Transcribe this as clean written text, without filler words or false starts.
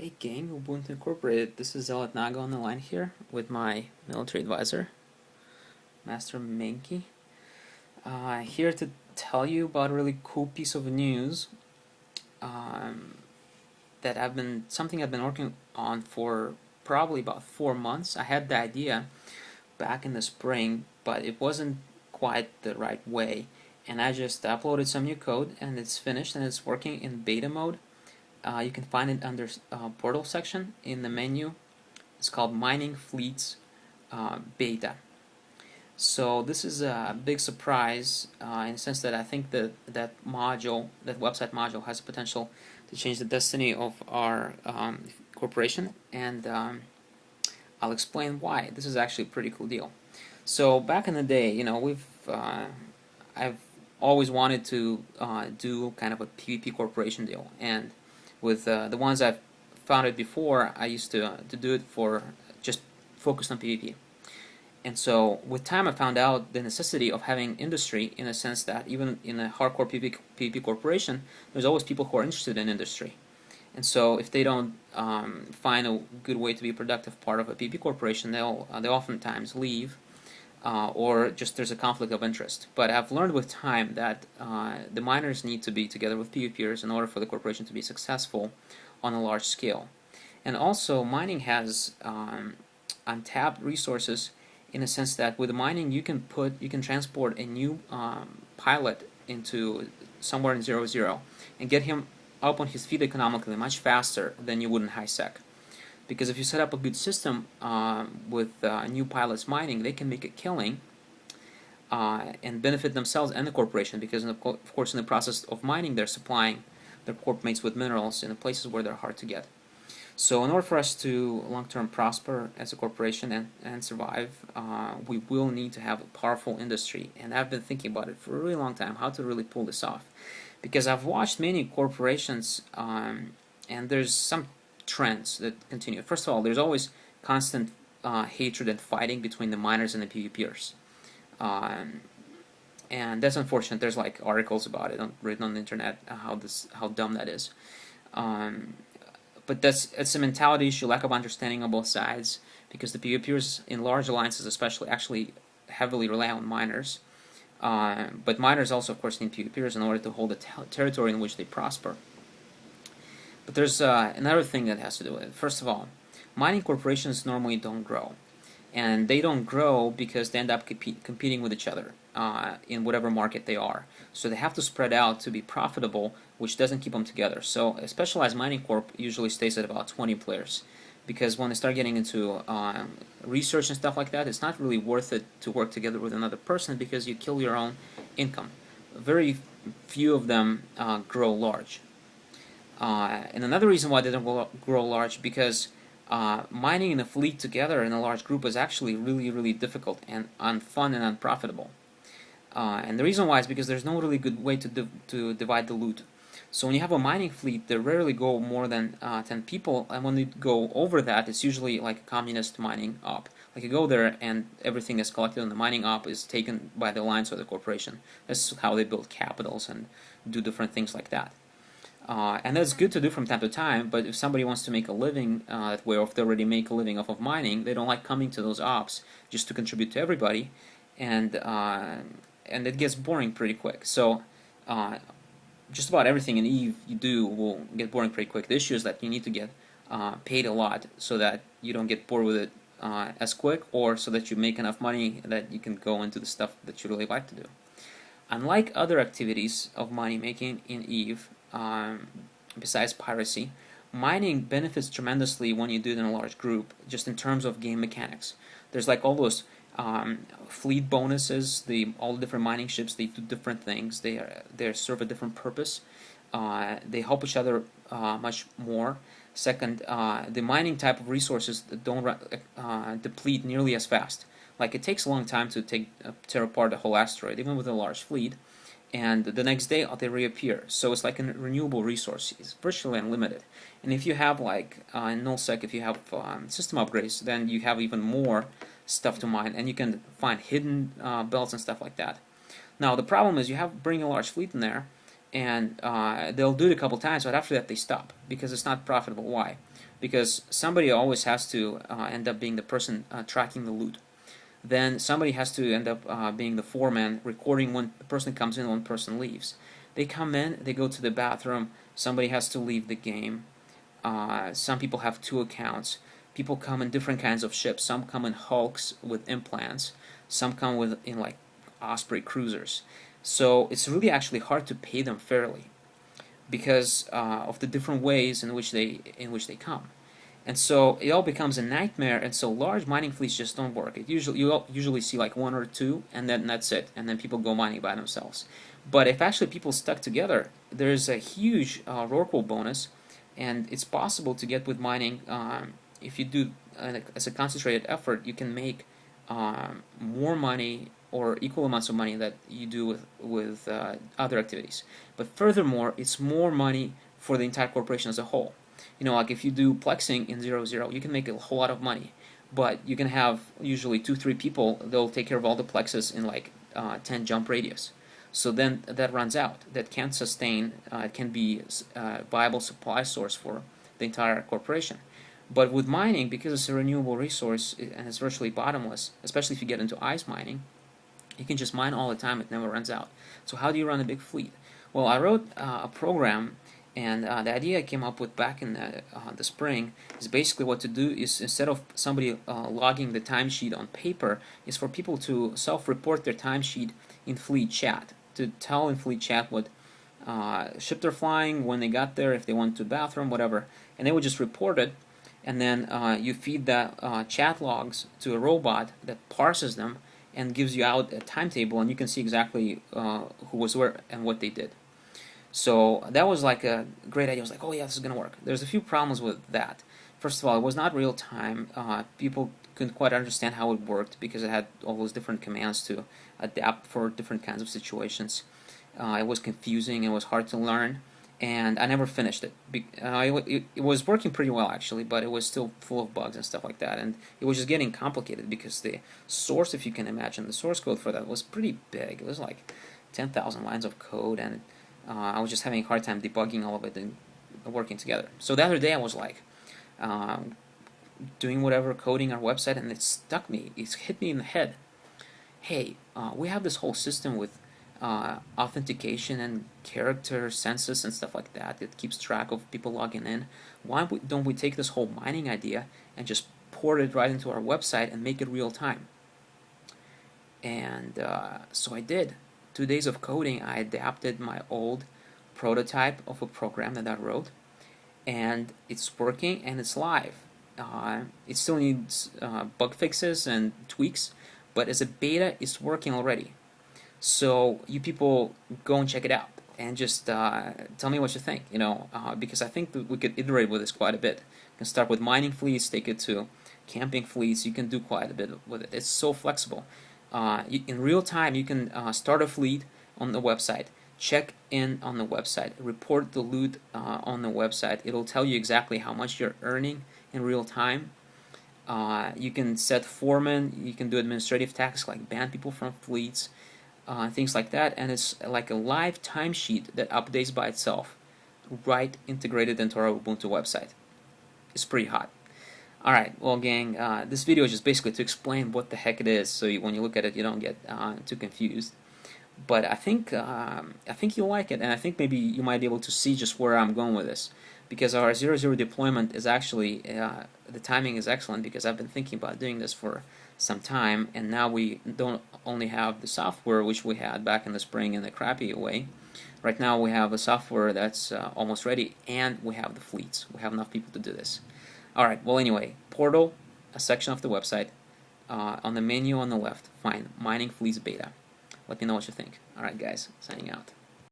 Hey gang, Ubuntu Incorporated. This is Zealot Naga on the line here with my military advisor, Master Menki. Here to tell you about a really cool piece of news um, that something I've been working on for probably about 4 months. I had the idea back in the spring, but it wasn't quite the right way. And I just uploaded some new code and it's finished and it's working in beta mode. You can find it under portal section in the menu. It's called Mining Fleets Beta. So this is a big surprise in the sense that I think that website module, has the potential to change the destiny of our corporation, and I'll explain why. This is actually a pretty cool deal. So back in the day, I've always wanted to do kind of a PvP corporation deal, and with the ones I've founded before, I used to do it for just focused on PvP. And so with time, I found out the necessity of having industry, in a sense that even in a hardcore PvP corporation, there's always people who are interested in industry. And so if they don't find a good way to be a productive part of a PvP corporation, they oftentimes leave, or just there's a conflict of interest. But I've learned with time that the miners need to be together with PvPers in order for the corporation to be successful on a large scale. And also, mining has untapped resources, in a sense that with mining you can transport a new pilot into somewhere in 0-0 and get him up on his feet economically much faster than you would in HiSec. Because if you set up a good system with new pilots mining, they can make a killing and benefit themselves and the corporation, because of course in the process of mining they're supplying their corp mates with minerals in the places where they're hard to get. So in order for us to long-term prosper as a corporation and survive, we will need to have a powerful industry. And I've been thinking about it for a really long time, how to really pull this off. Because I've watched many corporations, and there's some trends that continue. First of all, there's always constant hatred and fighting between the miners and the PvPers. And that's unfortunate. There's like articles about it written on the internet, how dumb that is. But it's a mentality issue, lack of understanding on both sides, because the PvPers in large alliances especially actually heavily rely on miners. But miners also, of course, need PvPers in order to hold the territory in which they prosper. But there's another thing that has to do with it. First of all, mining corporations normally don't grow. And they don't grow because they end up competing with each other in whatever market they are. So they have to spread out to be profitable, which doesn't keep them together. So a specialized mining corp usually stays at about 20 players, because when they start getting into research and stuff like that, it's not really worth it to work together with another person, because you kill your own income. Very few of them grow large. And another reason why they don't grow large, because mining in a fleet together in a large group is actually really, really difficult and unfun and unprofitable. And the reason why is because there's no really good way to divide the loot. So when you have a mining fleet, they rarely go more than 10 people, and when they go over that, it's usually like a communist mining op. Like you go there and everything that's collected on the mining op is taken by the alliance or the corporation. That's how they build capitals and do different things like that. And that's good to do from time to time, but if somebody wants to make a living that way, or if they already make a living off of mining, they don't like coming to those ops just to contribute to everybody, and it gets boring pretty quick. So just about everything in Eve you do will get boring pretty quick. The issue is that you need to get paid a lot so that you don't get bored with it as quick, or so that you make enough money that you can go into the stuff that you really like to do. Unlike other activities of money making in Eve, besides piracy, mining benefits tremendously when you do it in a large group, just in terms of game mechanics. There's like all those fleet bonuses, all the different mining ships, they do different things, they serve a different purpose, they help each other much more. Second, the mining type of resources don't deplete nearly as fast. Like it takes a long time to tear apart a whole asteroid, even with a large fleet, and the next day they reappear. So it's like a renewable resource. It's virtually unlimited. And if you have like in nullsec, if you have system upgrades, then you have even more stuff to mine, and you can find hidden belts and stuff like that. Now the problem is you have bring a large fleet in there, and they'll do it a couple times, but after that they stop because it's not profitable. Why? Because somebody always has to end up being the person tracking the loot. Then somebody has to end up being the foreman, recording when a person comes in, one person leaves. They come in, they go to the bathroom, somebody has to leave the game. Some people have two accounts. People come in different kinds of ships. Some come in hulks with implants. Some come in like Osprey cruisers. So it's really actually hard to pay them fairly because of the different ways in which they come. And so it all becomes a nightmare, and so large mining fleets just don't work. You usually see like one or two, and then that's it, and then people go mining by themselves. But if actually people stuck together, there's a huge Rorqual bonus, and it's possible to get with mining. If you do as a concentrated effort, you can make more money or equal amounts of money that you do with other activities. But furthermore, it's more money for the entire corporation as a whole. Like if you do plexing in 0-0, you can make a whole lot of money, but you can have usually 2-3 people. They'll take care of all the plexes in like 10 jump radius. So then that runs out. That can't sustain. It can be a viable supply source for the entire corporation. But with mining, because it's a renewable resource and it's virtually bottomless, especially if you get into ice mining, you can just mine all the time. It never runs out. So how do you run a big fleet? Well, I wrote a program, and the idea I came up with back in the spring is basically what to do is, instead of somebody logging the timesheet on paper, is for people to self-report their timesheet in Fleet Chat, to tell in Fleet Chat what ship they're flying, when they got there, if they went to the bathroom, whatever, and they would just report it. And then you feed the chat logs to a robot that parses them and gives you out a timetable, and you can see exactly who was where and what they did. So that was like a great idea. I was like, oh yeah, this is going to work. There's a few problems with that. First of all, it was not real time. People couldn't quite understand how it worked because it had all those different commands to adapt for different kinds of situations. It was confusing. It was hard to learn. And I never finished it. It was working pretty well actually, but it was still full of bugs and stuff like that, and it was just getting complicated because the source, if you can imagine, the source code for that was pretty big. It was like 10,000 lines of code, and I was just having a hard time debugging all of it and working together. So the other day I was like doing whatever, coding our website, and it stuck me. It hit me in the head. Hey, we have this whole system with authentication and character census and stuff like that. It keeps track of people logging in. Why don't we take this whole mining idea and just port it right into our website and make it real time? And so I did. 2 days of coding, I adapted my old prototype of a program that I wrote, and it's working and it's live. It still needs bug fixes and tweaks, but as a beta, it's working already. So you people go and check it out and just tell me what you think, because I think that we could iterate with this quite a bit. You can start with mining fleets, take it to camping fleets. You can do quite a bit with it. It's so flexible. In real time, you can start a fleet on the website, check in on the website, report the loot on the website. It'll tell you exactly how much you're earning in real time. You can set foremen. You can do administrative tasks like ban people from fleets. Things like that, and it's like a live timesheet that updates by itself, right integrated into our Ubuntu website. It's pretty hot. Alright, well gang, this video is just basically to explain what the heck it is, so when you look at it you don't get too confused. But I think you'll like it, and I think maybe you might be able to see just where I'm going with this. Because our 0-0 deployment is actually, the timing is excellent, because I've been thinking about doing this for some time, and now we don't only have the software which we had back in the spring in the crappy way. Right now we have a software that's almost ready, and we have the fleets. We have enough people to do this. Alright, well anyway, portal, a section of the website. On the menu on the left, find Mining Fleets Beta. Let me know what you think. Alright guys, signing out.